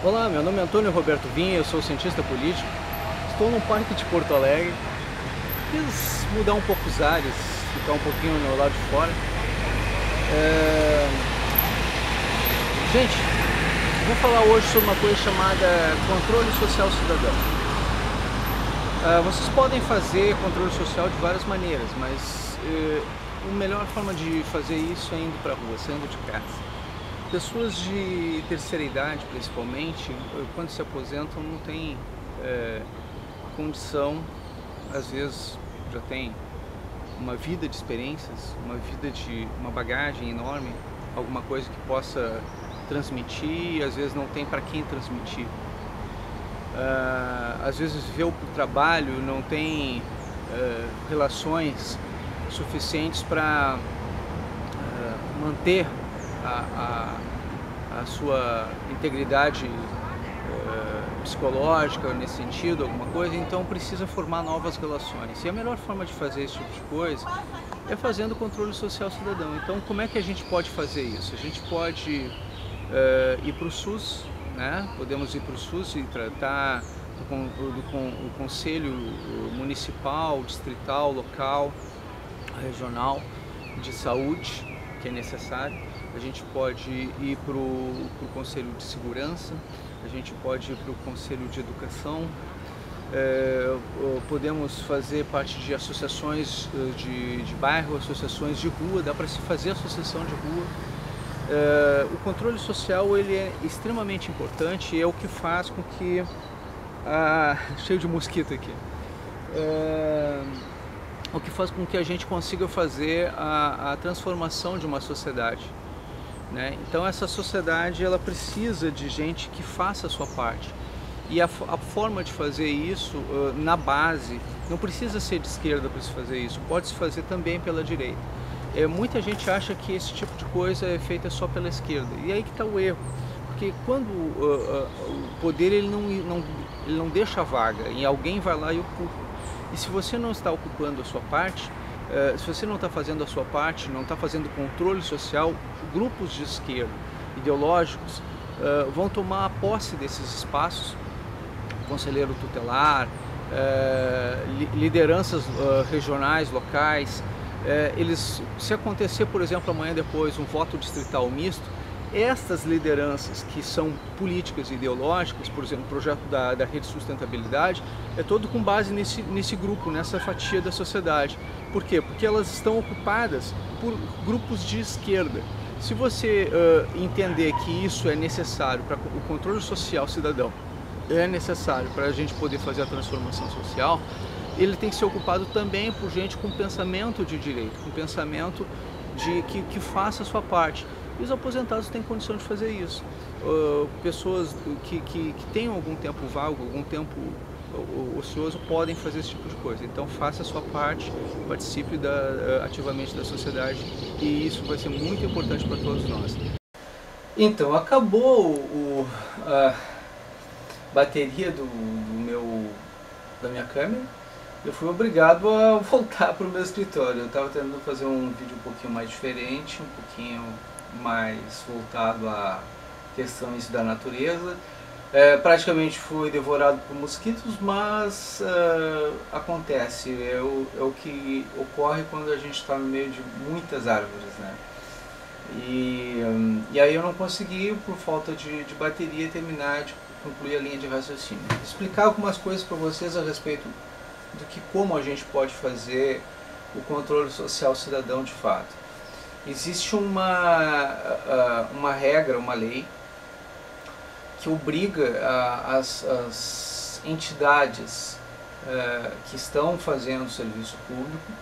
Olá, meu nome é Antônio Roberto Vinha, eu sou cientista político. Estou no Parque de Porto Alegre. Quis mudar um pouco os ares, ficar um pouquinho no lado de fora. Gente, eu vou falar hoje sobre uma coisa chamada controle social cidadão. Vocês podem fazer controle social de várias maneiras, mas a melhor forma de fazer isso é indo para a rua, saindo de casa. Pessoas de terceira idade, principalmente, quando se aposentam, não tem condição, às vezes já tem uma vida de experiências, uma bagagem enorme, alguma coisa que possa transmitir, e às vezes não tem para quem transmitir. Às vezes viveu por trabalho, não tem relações suficientes para manter a sua integridade psicológica nesse sentido, alguma coisa, então precisa formar novas relações. E a melhor forma de fazer esse tipo de coisa é fazendo controle social cidadão. Então, como é que a gente pode fazer isso? A gente pode ir para o SUS, né? Podemos ir para o SUS e tratar do Conselho Municipal, Distrital, Local, Regional de Saúde, que é necessário. A gente pode ir para o Conselho de Segurança, a gente pode ir para o Conselho de Educação, podemos fazer parte de associações de bairro, associações de rua, dá para se fazer associação de rua. O controle social ele é extremamente importante e é o que faz com que... cheio de mosquito aqui. O que faz com que a gente consiga fazer a transformação de uma sociedade, né? Então essa sociedade ela precisa de gente que faça a sua parte, e a forma de fazer isso na base não precisa ser de esquerda para se fazer isso, pode se fazer também pela direita. Muita gente acha que esse tipo de coisa é feita só pela esquerda, e aí que está o erro, porque quando o poder ele não deixa vaga e alguém vai lá e ocupa. E se você não está ocupando a sua parte, se você não está fazendo a sua parte, não está fazendo controle social, grupos de esquerda ideológicos vão tomar a posse desses espaços, conselheiro tutelar, lideranças regionais, locais. Se acontecer, por exemplo, amanhã depois um voto distrital misto, estas lideranças que são políticas e ideológicas, por exemplo, o projeto da Rede Sustentabilidade, é todo com base nesse grupo, nessa fatia da sociedade. Por quê? Porque elas estão ocupadas por grupos de esquerda. Se você entender que isso é necessário para o controle social cidadão, é necessário para a gente poder fazer a transformação social, ele tem que ser ocupado também por gente com pensamento de direito, com pensamento que faça a sua parte. E os aposentados têm condição de fazer isso. Pessoas que tenham algum tempo vago, algum tempo ocioso, podem fazer esse tipo de coisa. Então faça a sua parte, participe ativamente da sociedade, e isso vai ser muito importante para todos nós. Então, acabou a bateria da minha câmera. Eu fui obrigado a voltar para o meu escritório. Eu estava tentando fazer um vídeo um pouquinho mais diferente, um pouquinho mais voltado a questões da natureza. Praticamente fui devorado por mosquitos, mas acontece, é o que ocorre quando a gente está no meio de muitas árvores, né? E aí eu não consegui, por falta de bateria, terminar de concluir a linha de raciocínio. Explicar algumas coisas para vocês a respeito como a gente pode fazer o controle social cidadão de fato. Existe uma regra, uma lei, que obriga as entidades que estão fazendo serviço público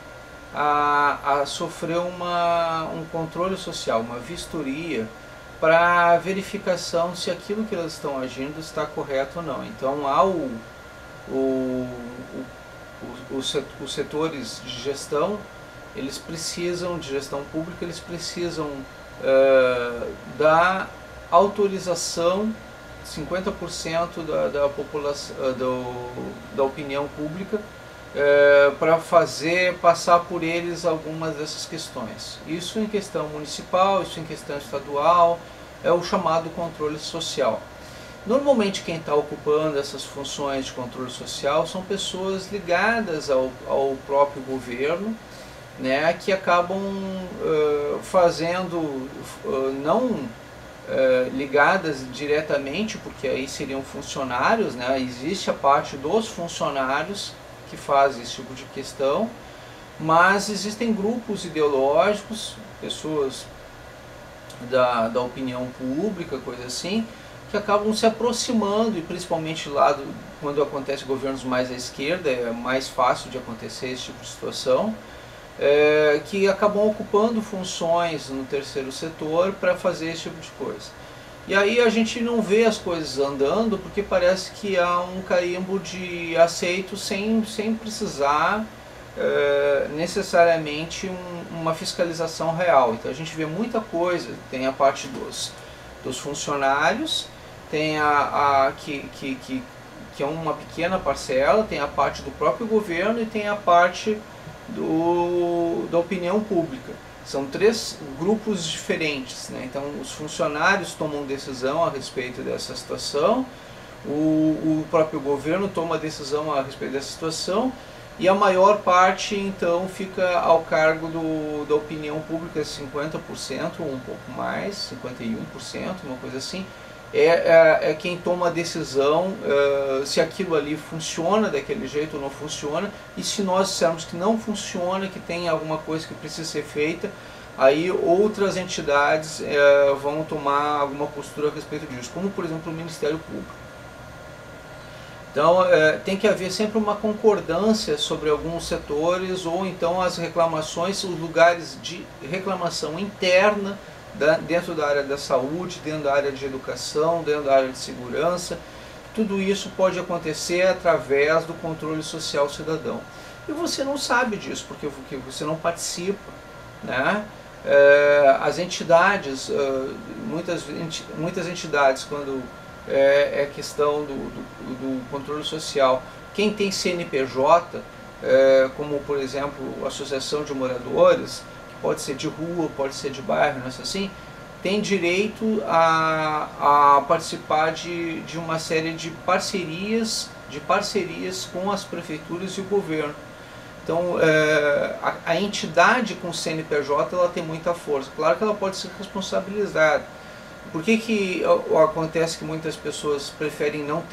a sofrer um controle social, uma vistoria, para verificação se aquilo que elas estão agindo está correto ou não. Então há os setores de gestão, eles precisam, de gestão pública, eles precisam da autorização 50% da população, da opinião pública, para passar por eles algumas dessas questões. Isso em questão municipal, isso em questão estadual, é o chamado controle social. Normalmente quem está ocupando essas funções de controle social são pessoas ligadas ao próprio governo, né, que acabam fazendo, não ligadas diretamente, porque aí seriam funcionários, né, existe a parte dos funcionários que fazem esse tipo de questão, mas existem grupos ideológicos, pessoas da opinião pública, coisa assim, que acabam se aproximando, e principalmente lá quando acontece governos mais à esquerda, é mais fácil de acontecer esse tipo de situação, que acabam ocupando funções no terceiro setor para fazer esse tipo de coisa. E aí a gente não vê as coisas andando porque parece que há um carimbo de aceito sem precisar necessariamente uma fiscalização real. Então a gente vê muita coisa, tem a parte dos funcionários, tem que é uma pequena parcela, tem a parte do próprio governo e tem a parte da opinião pública. São três grupos diferentes, né? Então os funcionários tomam decisão a respeito dessa situação, o próprio governo toma decisão a respeito dessa situação, e a maior parte então fica ao cargo da opinião pública, 50% ou um pouco mais, 51%, uma coisa assim, é quem toma a decisão se aquilo ali funciona daquele jeito ou não funciona, e se nós dissermos que não funciona, que tem alguma coisa que precisa ser feita, aí outras entidades vão tomar alguma postura a respeito disso, como por exemplo o Ministério Público. Então tem que haver sempre uma concordância sobre alguns setores, ou então as reclamações, os lugares de reclamação interna, dentro da área da saúde, dentro da área de educação, dentro da área de segurança. Tudo isso pode acontecer através do controle social cidadão. E você não sabe disso, porque você não participa, né? As entidades, muitas entidades, quando é questão do controle social, quem tem CNPJ, como por exemplo a Associação de Moradores, pode ser de rua, pode ser de bairro, não é assim, tem direito a participar de uma série de parcerias com as prefeituras e o governo. Então a entidade com CNPJ ela tem muita força. Claro que ela pode ser responsabilizada. Por que acontece que muitas pessoas preferem não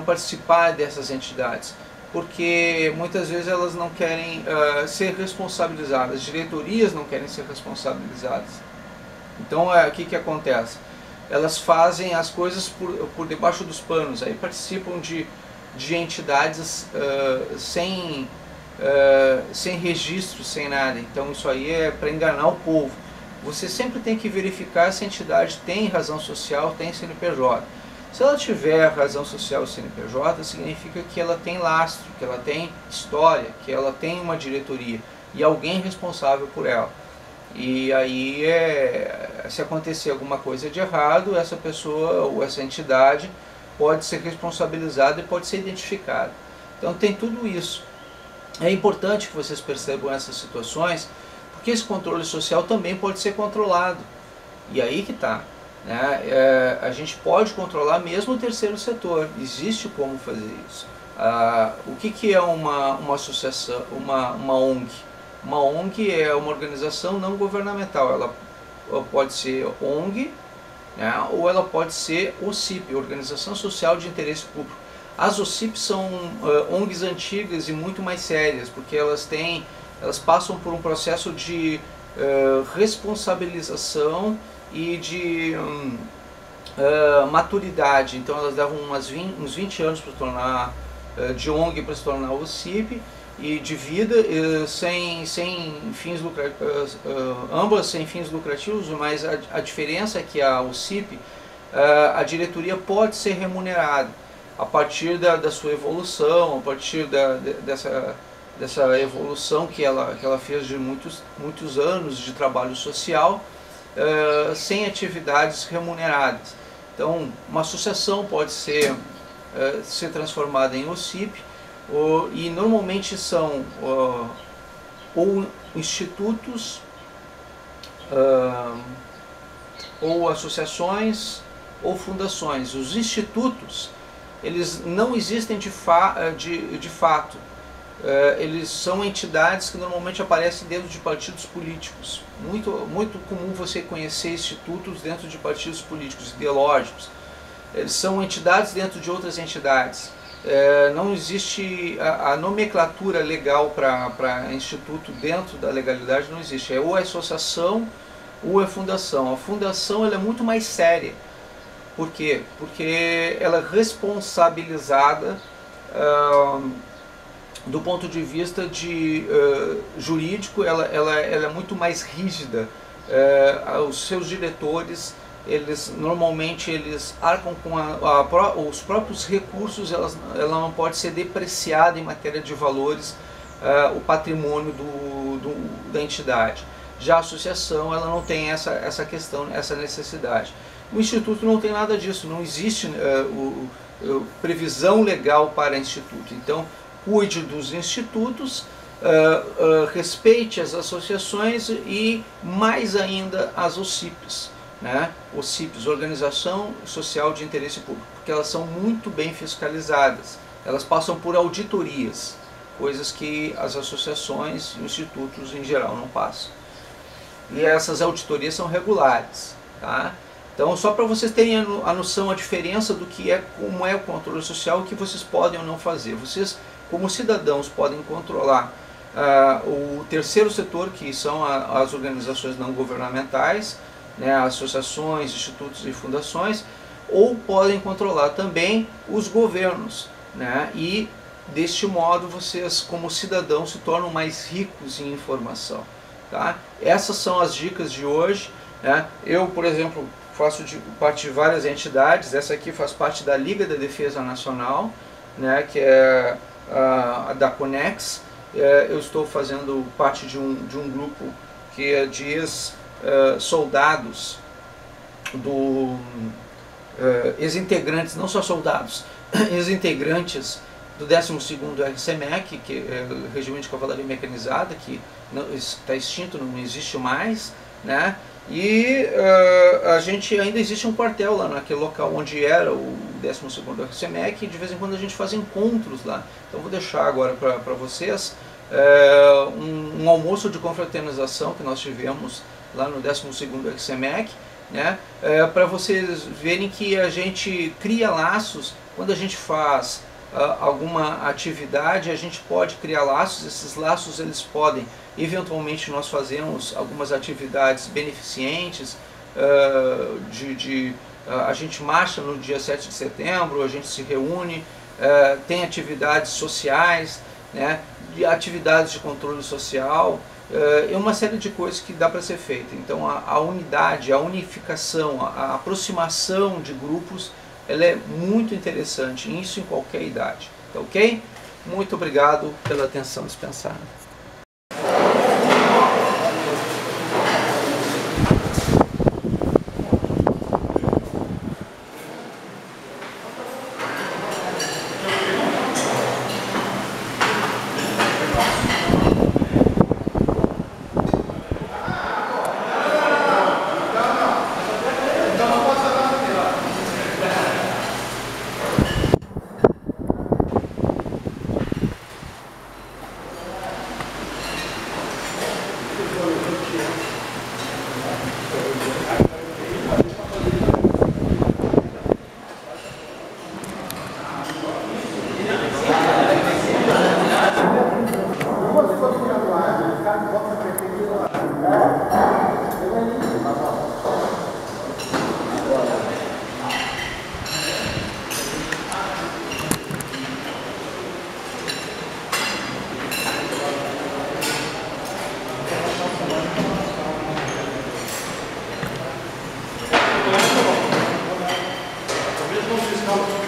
participar dessas entidades? Porque muitas vezes elas não querem ser responsabilizadas, as diretorias não querem ser responsabilizadas. Então o que acontece? Elas fazem as coisas por debaixo dos panos, aí participam de entidades sem registro, sem nada. Então isso aí é para enganar o povo. Você sempre tem que verificar se a entidade tem razão social, tem CNPJ. Se ela tiver razão social CNPJ, significa que ela tem lastro, que ela tem história, que ela tem uma diretoria e alguém responsável por ela. E aí, se acontecer alguma coisa de errado, essa pessoa ou essa entidade pode ser responsabilizada e pode ser identificada. Então tem tudo isso. É importante que vocês percebam essas situações, porque esse controle social também pode ser controlado. E aí que está. Né? A gente pode controlar mesmo o terceiro setor, existe como fazer isso. O que é uma associação, uma ONG? Uma ONG é uma organização não governamental, ela pode ser ONG, né? Ou ela pode ser OCIP, Organização Social de Interesse Público. As OCIP são ONGs antigas e muito mais sérias, porque elas passam por um processo de responsabilização e de maturidade. Então elas levam uns 20 anos para se tornar de ONG para se tornar OCIP, e de vida, sem fins lucrativos, ambas sem fins lucrativos, mas a diferença é que a OCIP, a diretoria pode ser remunerada a partir da sua evolução, a partir dessa evolução que ela fez de muitos anos de trabalho social, sem atividades remuneradas. Então, uma associação pode ser transformada em OCIP, e normalmente são ou institutos, ou associações, ou fundações. Os institutos, eles não existem de fato. Eles são entidades que normalmente aparecem dentro de partidos políticos. Muito comum você conhecer institutos dentro de partidos políticos, ideológicos. Eles são entidades dentro de outras entidades. Não existe a nomenclatura legal para instituto dentro da legalidade, não existe. É ou é associação ou é fundação. A fundação ela é muito mais séria. Por quê? Porque ela é responsabilizada do ponto de vista jurídico, ela é muito mais rígida. Os seus diretores, normalmente eles arcam com os próprios recursos, ela não pode ser depreciada em matéria de valores, o patrimônio da entidade. Já a associação, ela não tem essa questão, essa necessidade. O Instituto não tem nada disso, não existe previsão legal para instituto. Então, cuide dos institutos, respeite as associações e, mais ainda, as OCIPs. Né? OCIPs, Organização Social de Interesse Público, porque elas são muito bem fiscalizadas. Elas passam por auditorias, coisas que as associações e institutos em geral não passam. E essas auditorias são regulares. Tá? Então, só para vocês terem a noção, a diferença do que como é o controle social, o que vocês podem ou não fazer. Vocês, como cidadãos, podem controlar o terceiro setor, que são as organizações não governamentais, né, associações, institutos e fundações, ou podem controlar também os governos. Né, e, deste modo, vocês, como cidadãos, se tornam mais ricos em informação. Tá? Essas são as dicas de hoje. Né? Eu, por exemplo, faço parte de várias entidades. Essa aqui faz parte da Liga da Defesa Nacional, né, que é a da Conex. Eu estou fazendo parte de um grupo que é de ex-soldados, ex-integrantes, não só soldados, ex-integrantes do 12º RCMEC, que é o Regimento de Cavalaria Mecanizada, que está extinto, não existe mais, né? E a gente ainda existe um quartel lá naquele local onde era o 12º RCMEC, e de vez em quando a gente faz encontros lá. Então vou deixar agora para vocês um almoço de confraternização que nós tivemos lá no 12º RCMEC, né? Para vocês verem que a gente cria laços. Quando a gente faz alguma atividade, a gente pode criar laços. Esses laços eles podem, eventualmente nós fazemos algumas atividades beneficentes, a gente marcha no dia 7 de setembro, a gente se reúne, tem atividades sociais, né, atividades de controle social, é uma série de coisas que dá para ser feita. Então a unidade, a unificação, a aproximação de grupos, ela é muito interessante, isso em qualquer idade. Tá ok? Muito obrigado pela atenção dispensada. Mesmo fiscal